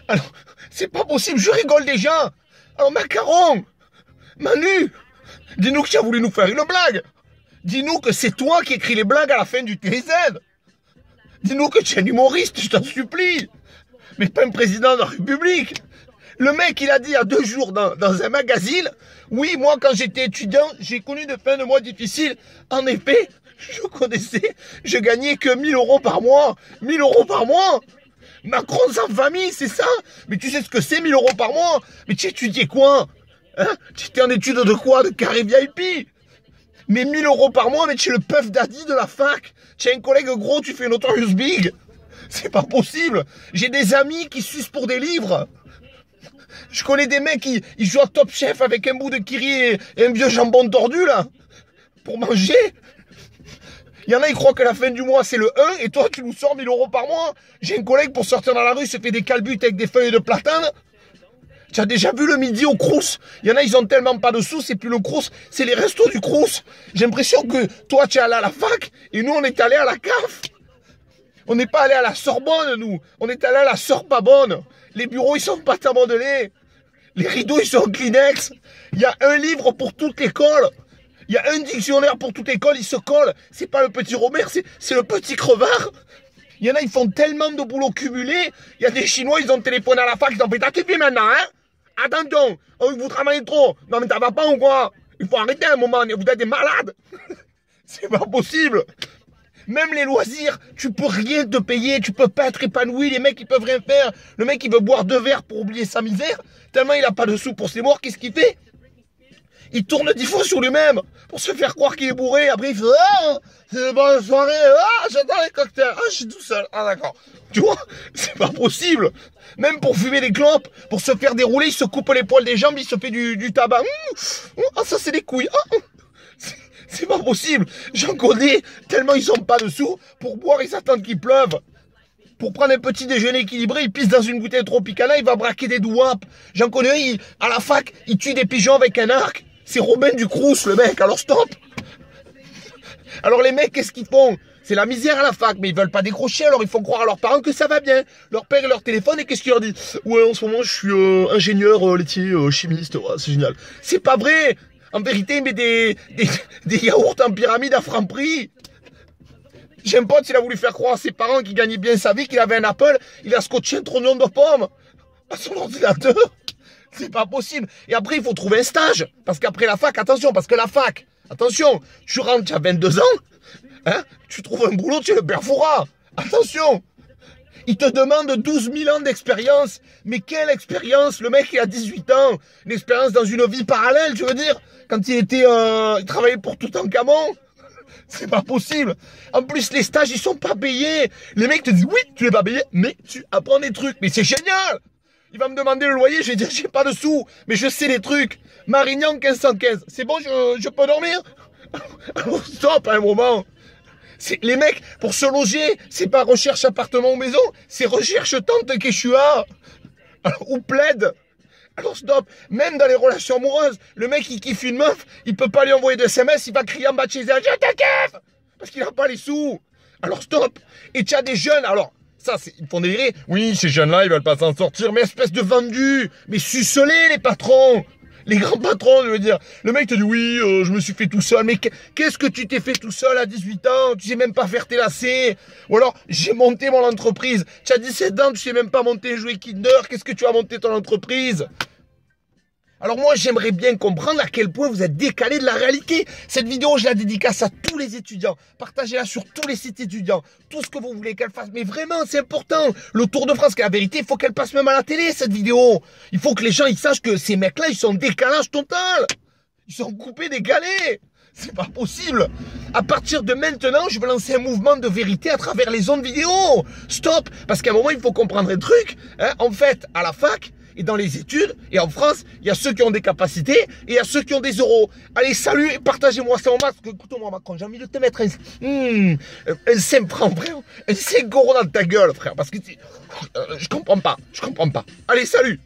Alors, c'est pas possible, je rigole déjà. Alors, Macaron, Manu, dis-nous que tu as voulu nous faire une blague. Dis-nous que c'est toi qui écris les blagues à la fin du TZ. Dis-nous que tu es un humoriste, je t'en supplie. Mais pas un président de la République. Le mec, il a dit il y a 2 jours dans un magazine, oui, moi, quand j'étais étudiant, j'ai connu de fins de mois difficiles. En effet, je gagnais que 1000 € par mois. 1000 € par mois. Macron sans famille, c'est ça? Mais tu sais ce que c'est 1000 € par mois? Mais tu étudiais quoi? Hein? Tu étais en études de quoi? De carré VIP? Mais 1000 € par mois, mais tu es le puff daddy de la fac. Tu as un collègue gros, tu fais Notorious Big. C'est pas possible. J'ai des amis qui sucent pour des livres. Je connais des mecs qui ils jouent à Top Chef avec un bout de kiri et un vieux jambon tordu, là. Pour manger. Il y en a, ils croient que la fin du mois, c'est le 1, et toi, tu nous sors 1000 € par mois. J'ai un collègue, pour sortir dans la rue, se fait des calbutes avec des feuilles de platane. Tu as déjà vu le midi au Crous? Il y en a, ils ont tellement pas de sous, c'est plus le Crous, c'est les restos du Crous. J'ai l'impression que toi, tu es allé à la fac, et nous, on est allé à la CAF. On n'est pas allé à la Sorbonne, nous. On est allé à la Sorbabonne. Les bureaux, ils sont pas modelés. Les rideaux, ils sont en Kleenex. Il y a un livre pour toute l'école. Il y a un dictionnaire pour toute l'école, il se colle. C'est pas le petit Robert, c'est le petit crevard. Il y en a, ils font tellement de boulot cumulé. Il y a des Chinois, ils ont téléphoné à la fac, ils ont fait t'as fait maintenant, hein? Attention, vous travaillez trop. Non mais ça va pas ou quoi? Il faut arrêter un moment, vous êtes des malades. C'est pas possible. Même les loisirs, tu peux rien te payer, tu peux pas être épanoui, les mecs ils peuvent rien faire. Le mec il veut boire 2 verres pour oublier sa misère, tellement il a pas de sous pour ses morts, qu'est-ce qu'il fait? Il tourne 10 fois sur lui-même pour se faire croire qu'il est bourré, après il fait ah, c'est une bonne soirée, ah, j'adore les cocktails, ah, je suis tout seul, ah d'accord. Tu vois, c'est pas possible. Même pour fumer des clopes, pour se faire dérouler, il se coupe les poils des jambes, il se fait du tabac. Ah, ça c'est des couilles. C'est pas possible. J'en connais tellement ils ont pas de sous. Pour boire, ils attendent qu'il pleuve. Pour prendre un petit déjeuner équilibré, il pisse dans une bouteille Tropicana, il va braquer des douapes. J'en connais un, à la fac, il tue des pigeons avec un arc. C'est Robin du Crous, le mec. Alors stop. Alors les mecs, qu'est-ce qu'ils font? C'est la misère à la fac, mais ils veulent pas décrocher, alors ils font croire à leurs parents que ça va bien. Leur père et leur téléphone, et qu'est-ce qu'ils leur disent? Ouais, en ce moment, je suis ingénieur laitier, chimiste, ouais, c'est génial. C'est pas vrai. En vérité, il met des yaourts en pyramide à franc prix. J'ai un pote, il a voulu faire croire à ses parents qu'il gagnait bien sa vie, qu'il avait un Apple, il a scotché un trognon de pommes à son ordinateur. C'est pas possible. Et après, il faut trouver un stage. Parce qu'après la fac, attention, parce que la fac, attention, tu rentres, tu as 22 ans, hein, tu trouves un boulot, tu es le père Fouras. Attention. Il te demande 12 000 ans d'expérience. Mais quelle expérience? Le mec, il a 18 ans. Une expérience dans une vie parallèle, tu veux dire? Quand il travaillait pour Toutankhamon. C'est pas possible. En plus, les stages, ils sont pas payés. Les mecs te disent, oui, tu n'es pas payé, mais tu apprends des trucs. Mais c'est génial. Il va me demander le loyer, je vais dire, j'ai pas de sous, mais je sais les trucs. Marignan 1515. C'est bon, je peux dormir? Alors, stop à un moment. Les mecs, pour se loger, c'est pas recherche appartement ou maison, c'est recherche tente Quechua. Ou plaide. Alors stop, même dans les relations amoureuses, le mec il kiffe une meuf, il peut pas lui envoyer de SMS, il va crier en bas de chez elle, je te kiffe, parce qu'il a pas les sous. Alors stop. Et tu as des jeunes, alors, ça, ils font délirer. Oui, ces jeunes-là, ils veulent pas s'en sortir, mais espèce de vendus. Mais sucelez les patrons. Les grands patrons, je veux dire. Le mec te dit, oui, je me suis fait tout seul. Mais qu'est-ce que tu t'es fait tout seul à 18 ans? Tu sais même pas faire tes lacets. Ou alors, j'ai monté mon entreprise. Tu as 17 ans, tu sais même pas monter un jouet Kinder. Qu'est-ce que tu as monté ton entreprise? Alors moi, j'aimerais bien comprendre à quel point vous êtes décalé de la réalité. Cette vidéo, je la dédicace à tous les étudiants. Partagez-la sur tous les sites étudiants. Tout ce que vous voulez qu'elle fasse. Mais vraiment, c'est important. Le Tour de France, la vérité, il faut qu'elle passe même à la télé, cette vidéo. Il faut que les gens ils sachent que ces mecs-là, ils sont en décalage total. Ils sont coupés, décalés. C'est pas possible. À partir de maintenant, je vais lancer un mouvement de vérité à travers les ondes vidéo. Stop. Parce qu'à un moment, il faut comprendre un truc. Hein. En fait, à la fac, et dans les études, et en France, il y a ceux qui ont des capacités, et il y a ceux qui ont des euros. Allez, salut, et partagez-moi ça au masque. Écoute-moi, Macron, j'ai envie de te mettre un 5 francs, frère. Un 5 € dans ta gueule, frère. Parce que je comprends pas. Allez, salut.